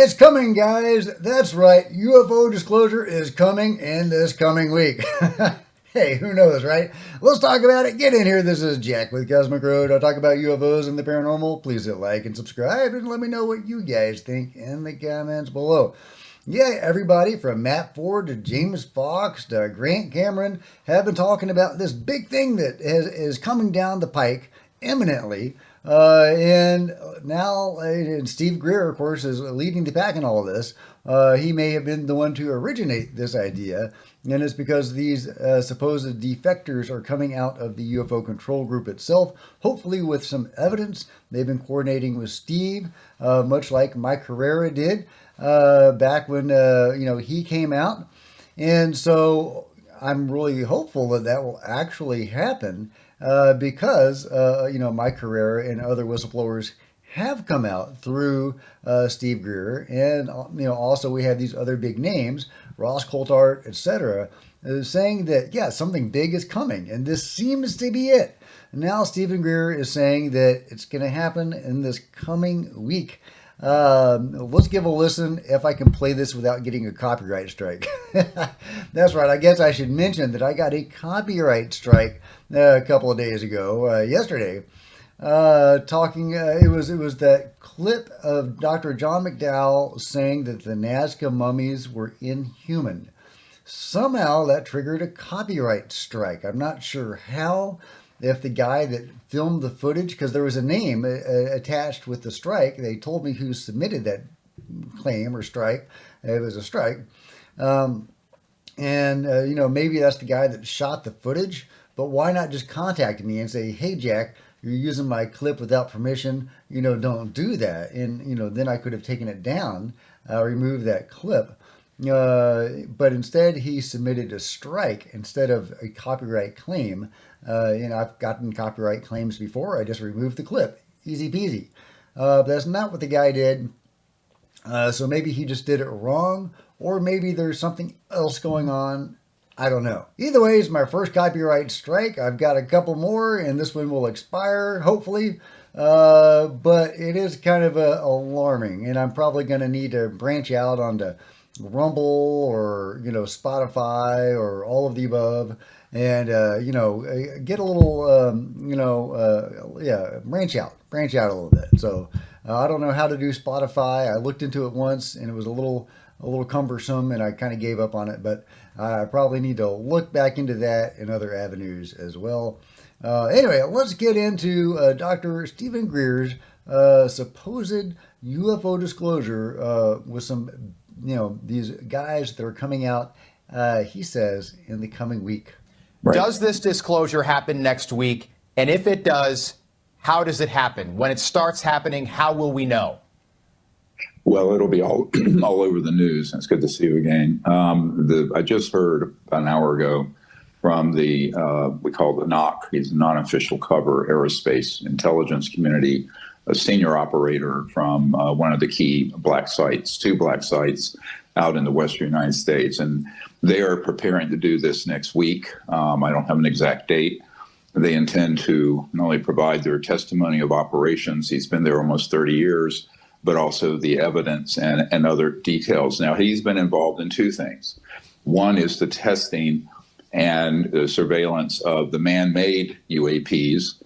It's coming, guys. That's right. UFO disclosure is coming in this coming week. Hey, who knows, right? Let's talk about it. Get in here. This is Jack with Cosmic Road. I'll talk about UFOs and the paranormal. Please hit like and subscribe and let me know what you guys think in the comments below. Yeah, everybody from Matt Ford to James Fox to Grant Cameron have been talking about this big thing that is coming down the pike imminently. And now, and Steve Greer, of course, is leading the pack in all of this. He may have been the one to originate this idea, and it's because these supposed defectors are coming out of the UFO control group itself, hopefully with some evidence. They've been coordinating with Steve, much like Mike Herrera did back when he came out. And so I'm really hopeful that that will actually happen. Because Mike Herrera and other whistleblowers have come out through Steve Greer, and also we have these other big names, Ross Coulthart, etc., saying that something big is coming, and this seems to be it. Now Stephen Greer is saying that it's going to happen in this coming week. Let's give a listen if I can play this without getting a copyright strike. That's right. I guess I should mention that I got a copyright strike a couple of days ago, yesterday, talking. It was that clip of Dr. John McDowell saying that the Nazca mummies were inhuman. Somehow that triggered a copyright strike. I'm not sure how. If the guy that filmed the footage, because there was a name attached with the strike, they told me who submitted that claim or strike. It was a strike. Maybe that's the guy that shot the footage, but why not just contact me and say, hey, Jack, you're using my clip without permission, don't do that. And, then I could have taken it down, removed that clip. But instead he submitted a strike instead of a copyright claim. I've gotten copyright claims before. I just removed the clip. Easy peasy. But that's not what the guy did. So maybe he just did it wrong, or maybe there's something else going on. I don't know. Either way, it's my first copyright strike. I've got a couple more, and this one will expire, hopefully. But it is kind of alarming, and I'm probably going to need to branch out onto Rumble or Spotify or all of the above, and get a little branch out a little bit. So I don't know how to do Spotify. I looked into it once and it was a little cumbersome, and I kind of gave up on it, but I probably need to look back into that and other avenues as well. Anyway, let's get into Dr. Stephen Greer's supposed UFO disclosure with some these guys that are coming out, he says, in the coming week. Right. Does this disclosure happen next week? And if it does, how does it happen? When it starts happening, how will we know? Well, it'll be all over the news. It's good to see you again. I just heard an hour ago from the, we call the NOC, he's a non-official cover aerospace intelligence community, a senior operator from one of the key two black sites out in the western United States. And they are preparing to do this next week. I don't have an exact date. They intend to not only provide their testimony of operations, he's been there almost 30 years, but also the evidence and other details. Now, he's been involved in two things. One is the testing and the surveillance of the man-made UAPs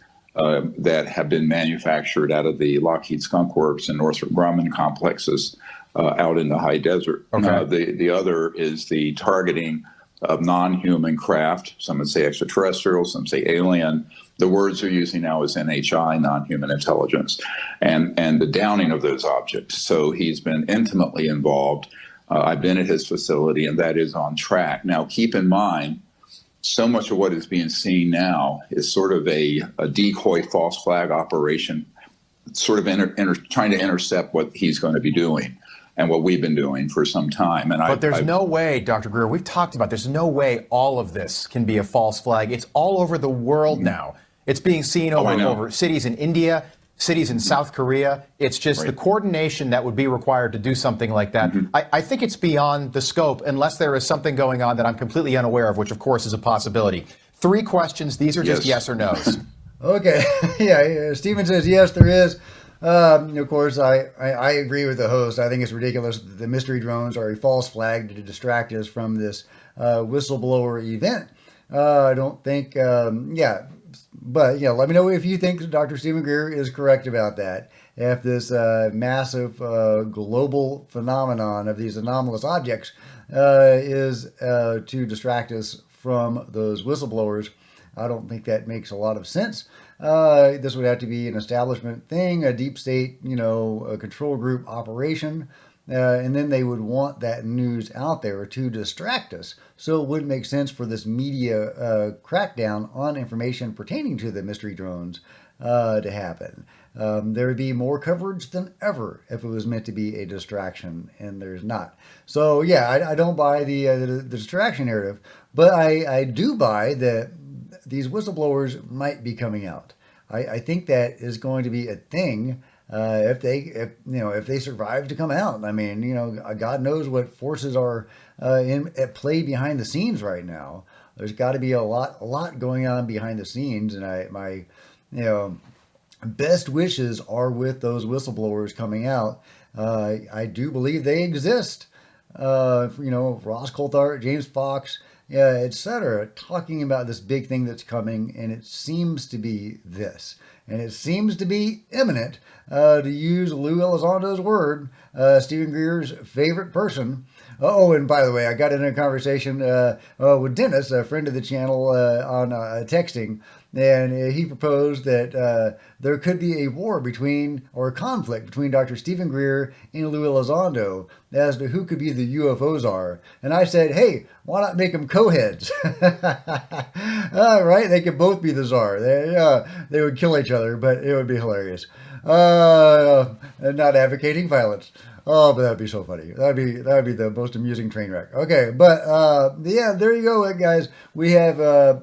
that have been manufactured out of the Lockheed Skunk Works and Northrop Grumman complexes out in the high desert. Okay. The other is the targeting of non-human craft. Some would say extraterrestrial, some say alien. The words they're using now is NHI, non-human intelligence, and the downing of those objects. So he's been intimately involved. I've been at his facility, and that is on track. Now, keep in mind, so much of what is being seen now is sort of a decoy false flag operation, sort of trying to intercept what he's going to be doing and what we've been doing for some time. But there's no way, Dr. Greer, we've talked about, there's no way all of this can be a false flag. It's all over the world now. It's being seen over cities in India, cities in South Korea. It's just the coordination that would be required to do something like that. I think it's beyond the scope, unless there is something going on that I'm completely unaware of, which of course is a possibility. 3 questions. These are just yes or no's. Okay. Yeah. Stephen says yes, there is. Of course, I agree with the host. I think it's ridiculous that the mystery drones are a false flag to distract us from this whistleblower event. I don't think, yeah, but let me know if you think Dr. Stephen Greer is correct about that. If this massive global phenomenon of these anomalous objects is to distract us from those whistleblowers, I don't think that makes a lot of sense. This would have to be an establishment thing, a deep state, a control group operation. And then they would want that news out there to distract us. So it wouldn't make sense for this media crackdown on information pertaining to the mystery drones to happen. There would be more coverage than ever if it was meant to be a distraction, and there's not. So yeah, I don't buy the distraction narrative, but I do buy that these whistleblowers might be coming out. I think that is going to be a thing if they survive to come out. I mean, God knows what forces are at play behind the scenes right now. There's got to be a lot going on behind the scenes, and my best wishes are with those whistleblowers coming out. I do believe they exist. Ross Coulthart, James Fox, yeah, etc., talking about this big thing that's coming, and it seems to be this. And it seems to be imminent, to use Lou Elizondo's word, Stephen Greer's favorite person. Oh, and by the way, I got in a conversation with Dennis, a friend of the channel, on texting, and he proposed that there could be a war or a conflict between Dr. Stephen Greer and Lou Elizondo as to who could be the UFO czar. And I said, hey, why not make them co-heads? Right? They could both be the czar. They would kill each other, but it would be hilarious. Not advocating violence. Oh, but that'd be so funny. That'd be the most amusing train wreck. Okay, but yeah, there you go, guys. We have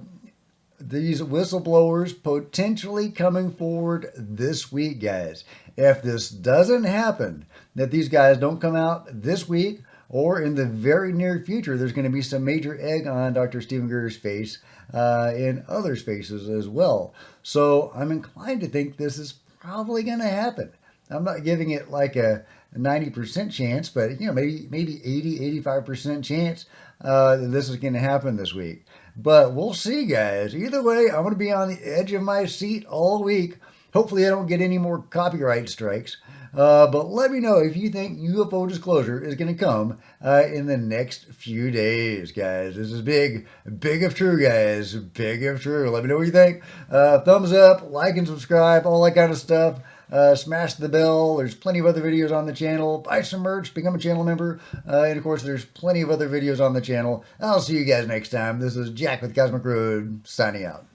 these whistleblowers potentially coming forward this week, guys. If this doesn't happen, that these guys don't come out this week or in the very near future, there's going to be some major egg on Dr. Stephen Greer's face and others' faces as well. So I'm inclined to think this is probably going to happen. I'm not giving it like a 90% chance, but maybe 80, 85% chance that this is going to happen this week. But we'll see, guys. Either way, I'm going to be on the edge of my seat all week. Hopefully I don't get any more copyright strikes. But let me know if you think UFO disclosure is going to come in the next few days, guys. This is big if true, guys. Big if true. Let me know what you think. Thumbs up, like and subscribe, all that kind of stuff. Smash the bell. There's plenty of other videos on the channel. Buy some merch, become a channel member. And of course, there's plenty of other videos on the channel. I'll see you guys next time. This is Jack with Cosmic Road, signing out.